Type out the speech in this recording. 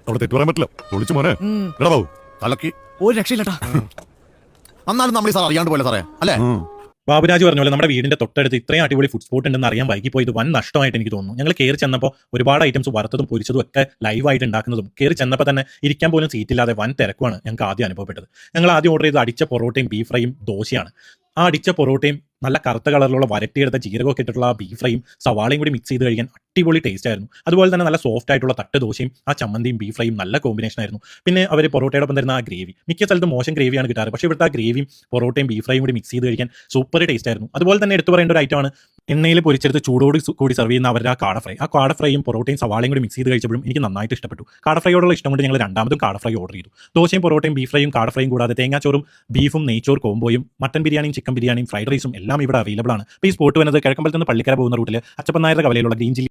അവിടെ തെറ്റു പറയാൻ പറ്റില്ല. പൊളിച്ചു മോനെ. എടാ ബാബു തലക്ക് ഒരു രക്ഷയില്ലട്ടാ. എന്നാലും നമ്മൾ ഈ സാർ അറിയാണ്ട് പോലെ സാറേ അല്ലേ? ബാബുരാജ് പറഞ്ഞ പോലെ നമ്മുടെ വീടിന്റെ തൊട്ടടുത്ത് ഇത്രയും അടിപൊളി ഫുഡ് സ്പോട്ട് ഉണ്ടെന്ന് അറിയാൻ വൈകിപ്പോയത് വൻ നഷ്ടമായിട്ട് എനിക്ക് തോന്നുന്നു. ഞങ്ങൾ കയറി ചെന്നപ്പോൾ ഒരുപാട് ഐറ്റംസ് വറുത്തതും പൊരിച്ചതും ഒക്കെ ലൈവായിട്ട് ഉണ്ടാക്കുന്നതും കയറി ചെന്നപ്പോൾ തന്നെ ഇരിക്കാൻ പോലും സീറ്റില്ലാതെ വൻ തിരക്കുമാണ് ഞങ്ങൾക്ക് ആദ്യം അനുഭവപ്പെട്ടത്. ഞങ്ങൾ ആദ്യം ഓർഡർ ചെയ്ത് അടിച്ച പൊറോട്ടയും ബീഫ് ഫ്രൈയും ദോശയാണ്. ആ അടിച്ച പൊറോട്ടയും നല്ല കറുത്ത കളറിലുള്ള വരട്ടിയെടുത്ത ജീരകമൊക്കെ ഇട്ടിട്ടുള്ള ആ ബീഫ് ഫ്രൈയും സവാളയും കൂടി മിക്സ് ചെയ്ത് കഴിക്കാൻ അടിപൊളി ടേസ്റ്റ് ആയിരുന്നു. അതുപോലെ തന്നെ നല്ല സോഫ്റ്റ് ആയിട്ടുള്ള തട്ട് ദോശയും ആ ചമ്മന്തിയും ബീഫ് ഫ്രൈയും നല്ല കോമ്പിനേഷൻ ആയിരുന്നു. പിന്നെ അവർ പൊറോട്ടയോടൊപ്പം തരുന്ന ആ ഗ്രേവി, മിക്ക സ്ഥലത്തും മോശം ഗ്രേവിയാണ് കിട്ടാറ്, പക്ഷേ ഇവിടുത്തെ ആ ഗ്രേവിയും പൊറോട്ടയും ബീഫ് ഫ്രൈയും കൂടി മിക്സ് ചെയ്ത് കഴിക്കാൻ സൂപ്പർ ടേസ്റ്റ് ആയിരുന്നു. അതുപോലെ തന്നെ എടുത്തു പറയേണ്ട ഒരു ഐറ്റമാണ് എണ്ണയിൽ പൊരിച്ചെടുത്ത് ചൂടോട് കൂടി സർവ് ചെയ്യുന്ന അവരുടെ ആ കാട ഫ്രൈ. ആ കാട ഫ്രൈയും പൊറോട്ടയും സവാളയും കൂടി മിക്സ് ചെയ്ത് കഴിച്ചപ്പോഴും എനിക്ക് നന്നായിട്ട് ഇഷ്ടപ്പെട്ടു. കാട ഫ്രൈയോടുള്ള ഇഷ്ടം കൊണ്ട് ഞങ്ങൾ രണ്ടാമതും കാട ഫ്രൈ ഓർഡർ ചെയ്തു. ദോശയും പൊറോട്ടയും ബീഫ് ഫ്രൈയും കാട ഫ്രൈയും കൂടാതെ തേങ്ങാച്ചോറും ബീഫും നെയ്ച്ചോർ കോംബോയും മട്ടൻ ബിരിയാണിയും ചിക്കൻ ബിരിയാണിയും ഫ്രൈഡ് റൈസും എല്ലാം ഇവിടെ അവൈലബിൾ ആണ്. അപ്പോൾ ഈ സ്പോട്ട് വന്നത് കിഴക്കമ്പലത്ത് നിന്ന് പള്ളിക്കര പോകുന്ന റൂട്ടിൽ അച്ചപ്പൻ നായരുടെ കവലയിലുള്ള ഗ്രീൻ ചില്ലി